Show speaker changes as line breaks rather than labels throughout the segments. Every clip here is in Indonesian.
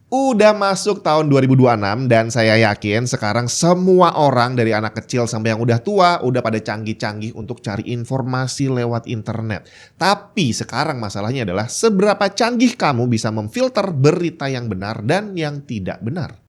Udah masuk tahun 2026 dan saya yakin sekarang semua orang dari anak kecil sampai yang udah tua udah pada canggih-canggih untuk cari informasi lewat internet. Tapi sekarang masalahnya adalah seberapa canggih kamu bisa memfilter berita yang benar dan yang tidak benar.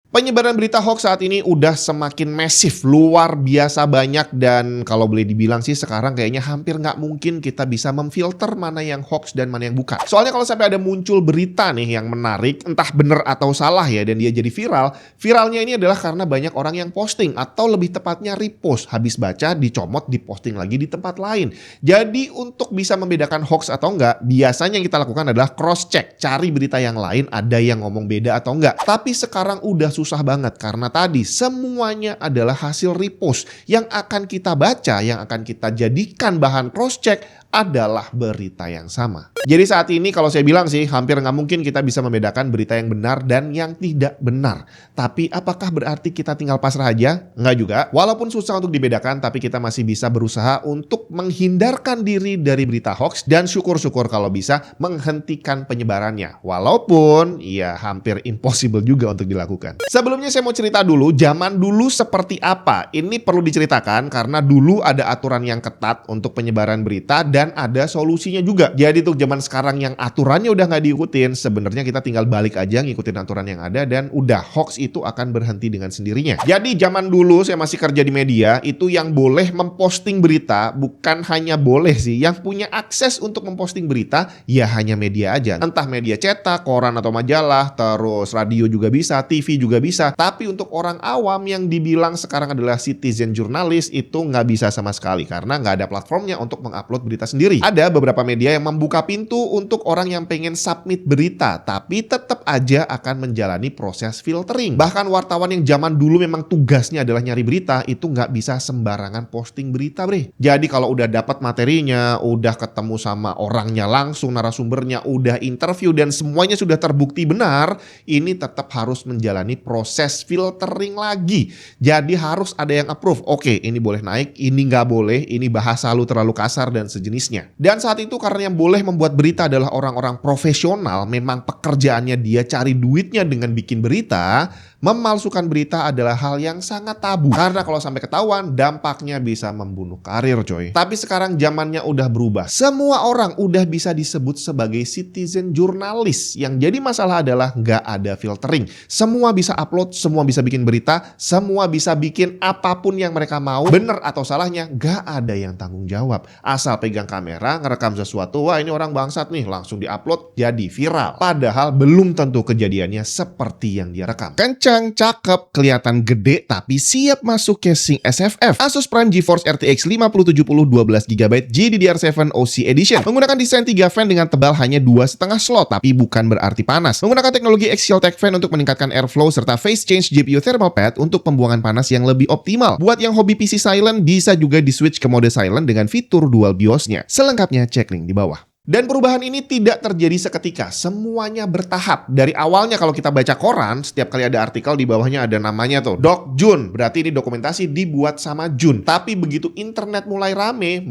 Penyebaran berita hoax saat ini udah semakin masif, luar biasa banyak dan kalau boleh dibilang sih sekarang kayaknya hampir nggak mungkin kita bisa memfilter mana yang hoax dan mana yang bukan. Soalnya kalau sampai ada muncul berita nih yang menarik, entah bener atau salah ya dan dia jadi viral, viralnya ini adalah karena banyak orang yang posting atau lebih tepatnya repost. Habis baca, dicomot, diposting lagi di tempat lain. Jadi untuk bisa membedakan hoax atau enggak, biasanya yang kita lakukan adalah cross check, cari berita yang lain ada yang ngomong beda atau enggak. Tapi sekarang udah susah banget karena tadi semuanya adalah hasil repost. Yang akan kita baca, yang akan kita jadikan bahan cross check adalah berita yang sama. Jadi saat ini kalau saya bilang sih hampir nggak mungkin kita bisa membedakan berita yang benar dan yang tidak benar. Tapi apakah berarti kita tinggal pasrah aja? Nggak juga. Walaupun susah untuk dibedakan tapi kita masih bisa berusaha untuk menghindarkan diri dari berita hoax dan syukur-syukur kalau bisa menghentikan penyebarannya. Walaupun ya hampir impossible juga untuk dilakukan. Sebelumnya saya mau cerita dulu zaman dulu seperti apa. Ini perlu diceritakan karena dulu ada aturan yang ketat untuk penyebaran berita dan ada solusinya juga. Jadi untuk zaman sekarang yang aturannya udah nggak diikutin, sebenarnya kita tinggal balik aja ngikutin aturan yang ada dan udah hoax itu akan berhenti dengan sendirinya. Jadi zaman dulu saya masih kerja di media, itu yang boleh memposting berita bukan hanya boleh sih, yang punya akses untuk memposting berita ya hanya media aja. Entah media cetak, koran atau majalah, terus radio juga bisa, TV juga bisa. Tapi untuk orang awam yang dibilang sekarang adalah citizen jurnalis itu nggak bisa sama sekali karena nggak ada platformnya untuk mengupload berita sendiri. Ada beberapa media yang membuka pintu untuk orang yang pengen submit berita, tapi tetap aja akan menjalani proses filtering. Bahkan wartawan yang zaman dulu memang tugasnya adalah nyari berita, itu nggak bisa sembarangan posting berita, bre. Jadi kalau udah dapat materinya, udah ketemu sama orangnya langsung, narasumbernya, udah interview dan semuanya sudah terbukti benar, ini tetap harus menjalani proses filtering lagi. Jadi harus ada yang approve. Oke, ini boleh naik, ini nggak boleh, ini bahasa lu terlalu kasar dan sejenisnya. Dan saat itu karena yang boleh membuat berita adalah orang-orang profesional, memang pekerjaannya dia cari duitnya dengan bikin berita, memalsukan berita adalah hal yang sangat tabu. Karena kalau sampai ketahuan, dampaknya bisa membunuh karir coy. Tapi sekarang zamannya udah berubah. Semua orang udah bisa disebut sebagai citizen jurnalis. Yang jadi masalah adalah nggak ada filtering. Semua bisa upload, semua bisa bikin berita, semua bisa bikin apapun yang mereka mau. Bener atau salahnya, nggak ada yang tanggung jawab. Asal pegang kamera, ngerekam sesuatu, wah ini orang bangsat nih, langsung diupload, jadi viral. Padahal belum tentu kejadiannya seperti yang dia rekam. Kencang, cakep, kelihatan gede, tapi siap masuk casing SFF. Asus Prime GeForce RTX 5070 12GB GDDR7 OC Edition. Menggunakan desain 3 fan dengan tebal hanya 2,5 slot, tapi bukan berarti panas. Menggunakan teknologi Axial Tech Fan untuk meningkatkan airflow serta phase change GPU thermal pad untuk pembuangan panas yang lebih optimal. Buat yang hobi PC silent, bisa juga di switch ke mode silent dengan fitur dual BIOS-nya. Selengkapnya cek link di bawah. Dan perubahan ini tidak terjadi seketika, semuanya bertahap. Dari awalnya kalau kita baca koran, setiap kali ada artikel di bawahnya ada namanya tuh, Doc Jun, berarti ini dokumentasi dibuat sama Jun. Tapi begitu internet mulai rame,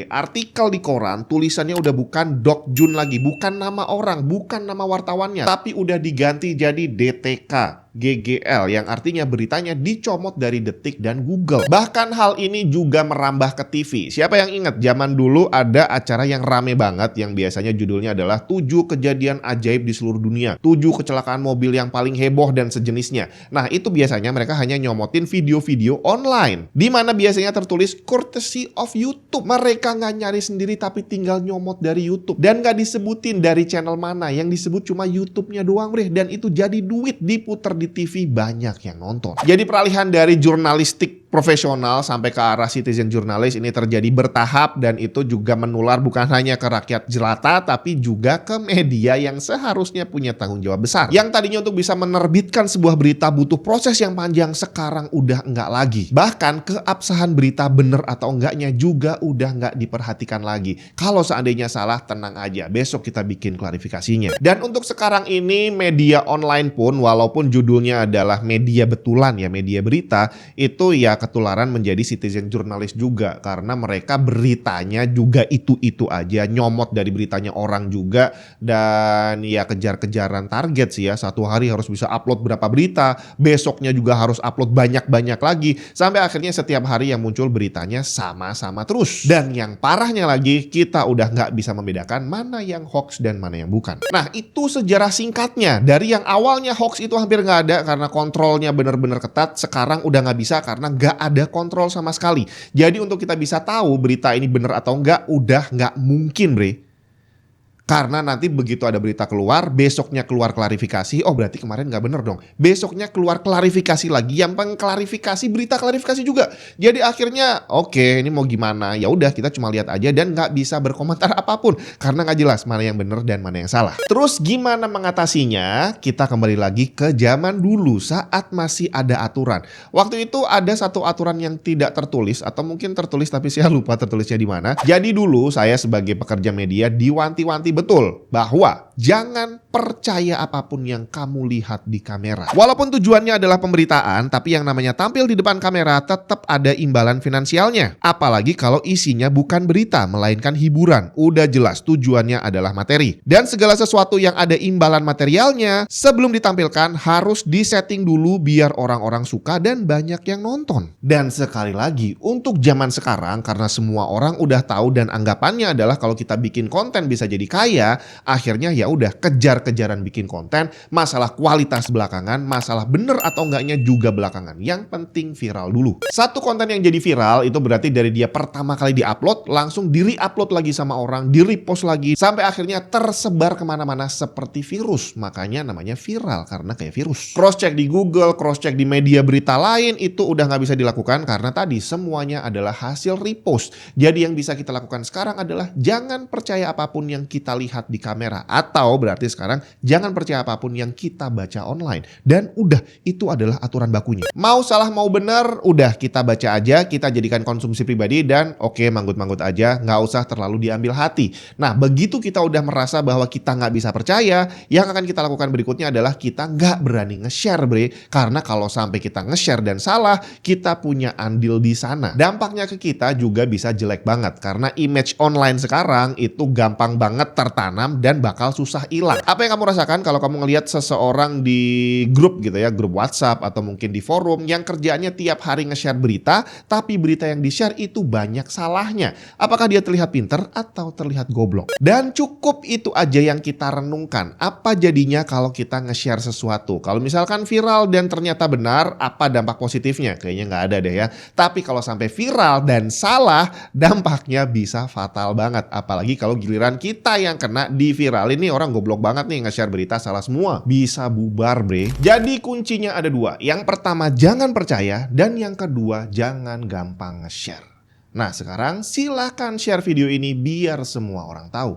artikel di koran tulisannya udah bukan Doc Jun lagi, bukan nama orang, bukan nama wartawannya, tapi udah diganti jadi DTK. GGL yang artinya beritanya dicomot dari Detik dan Google. Bahkan hal ini juga merambah ke TV. Siapa yang ingat zaman dulu ada acara yang rame banget yang biasanya judulnya adalah 7 kejadian ajaib di seluruh dunia, 7 kecelakaan mobil yang paling heboh dan sejenisnya. Nah itu biasanya mereka hanya nyomotin video-video online di mana biasanya tertulis courtesy of YouTube. Mereka nggak nyari sendiri tapi tinggal nyomot dari YouTube dan nggak disebutin dari channel mana, yang disebut cuma YouTube-nya doang, bre. Dan itu jadi duit, diputer di TV, banyak yang nonton. Jadi peralihan dari jurnalistik profesional sampai ke arah citizen jurnalis ini terjadi bertahap dan itu juga menular bukan hanya ke rakyat jelata tapi juga ke media yang seharusnya punya tanggung jawab besar. Yang tadinya untuk bisa menerbitkan sebuah berita butuh proses yang panjang, sekarang udah enggak lagi. Bahkan keabsahan berita bener atau enggaknya juga udah enggak diperhatikan lagi. Kalau seandainya salah, tenang aja, besok kita bikin klarifikasinya. Dan untuk sekarang ini media online pun walaupun judulnya adalah media betulan ya, media berita, itu ya ketularan menjadi citizen jurnalis juga. Karena mereka beritanya juga itu-itu aja, nyomot dari beritanya orang juga. Dan ya kejar-kejaran target sih ya, satu hari harus bisa upload berapa berita, besoknya juga harus upload banyak-banyak lagi. Sampai akhirnya setiap hari yang muncul beritanya sama-sama terus. Dan yang parahnya lagi, kita udah nggak bisa membedakan mana yang hoax dan mana yang bukan. Nah, itu sejarah singkatnya. Dari yang awalnya hoax itu hampir nggak ada karena kontrolnya benar-benar ketat, sekarang udah nggak bisa karena nggak ada kontrol sama sekali. Jadi untuk kita bisa tahu berita ini benar atau nggak, udah nggak mungkin, Bre. Karena nanti begitu ada berita keluar, besoknya keluar klarifikasi, oh berarti kemarin nggak bener dong. Besoknya keluar klarifikasi lagi, yang pengklarifikasi berita klarifikasi juga. Jadi akhirnya oke, ini mau gimana? Ya udah kita cuma lihat aja dan nggak bisa berkomentar apapun karena nggak jelas mana yang bener dan mana yang salah. Terus gimana mengatasinya? Kita kembali lagi ke zaman dulu saat masih ada aturan. Waktu itu ada satu aturan yang tidak tertulis atau mungkin tertulis tapi saya lupa tertulisnya di mana. Jadi dulu saya sebagai pekerja media diwanti-wanti betul bahwa jangan percaya apapun yang kamu lihat di kamera. Walaupun tujuannya adalah pemberitaan, tapi yang namanya tampil di depan kamera tetap ada imbalan finansialnya. Apalagi kalau isinya bukan berita, melainkan hiburan. Udah jelas tujuannya adalah materi. Dan segala sesuatu yang ada imbalan materialnya, sebelum ditampilkan harus disetting dulu biar orang-orang suka dan banyak yang nonton. Dan sekali lagi, untuk zaman sekarang karena semua orang udah tahu dan anggapannya adalah kalau kita bikin konten bisa jadi kaya, akhirnya ya udah kejar-kejaran bikin konten, masalah kualitas belakangan, masalah bener atau enggaknya juga belakangan. Yang penting viral dulu. Satu konten yang jadi viral itu berarti dari dia pertama kali diupload langsung di-re-upload lagi sama orang, di-repost lagi sampai akhirnya tersebar kemana-mana seperti virus. Makanya namanya viral karena kayak virus. Cross check di Google, cross check di media berita lain itu udah nggak bisa dilakukan karena tadi semuanya adalah hasil repost. Jadi yang bisa kita lakukan sekarang adalah jangan percaya apapun yang kita lihat di kamera, atau berarti sekarang jangan percaya apapun yang kita baca online. Dan udah, itu adalah aturan bakunya. Mau salah mau benar, udah kita baca aja, kita jadikan konsumsi pribadi dan oke, manggut-manggut aja, nggak usah terlalu diambil hati. Nah, begitu kita udah merasa bahwa kita nggak bisa percaya, yang akan kita lakukan berikutnya adalah kita nggak berani nge-share, Bre. Karena kalau sampai kita nge-share dan salah, kita punya andil di sana. Dampaknya ke kita juga bisa jelek banget karena image online sekarang itu gampang banget tertanam dan bakal susah hilang. Apa yang kamu rasakan kalau kamu ngelihat seseorang di grup gitu ya, grup WhatsApp atau mungkin di forum yang kerjaannya tiap hari nge-share berita, tapi berita yang di-share itu banyak salahnya. Apakah dia terlihat pinter atau terlihat goblok? Dan cukup itu aja yang kita renungkan. Apa jadinya kalau kita nge-share sesuatu? Kalau misalkan viral dan ternyata benar, apa dampak positifnya? Kayaknya nggak ada deh ya. Tapi kalau sampai viral dan salah, dampaknya bisa fatal banget. Apalagi kalau giliran kita yang kena di viral. Ini orang goblok banget nih nge-share berita salah semua. Bisa bubar, Bre. Jadi kuncinya ada dua. Yang pertama jangan percaya dan yang kedua jangan gampang nge-share. Nah sekarang silahkan share video ini biar semua orang tahu.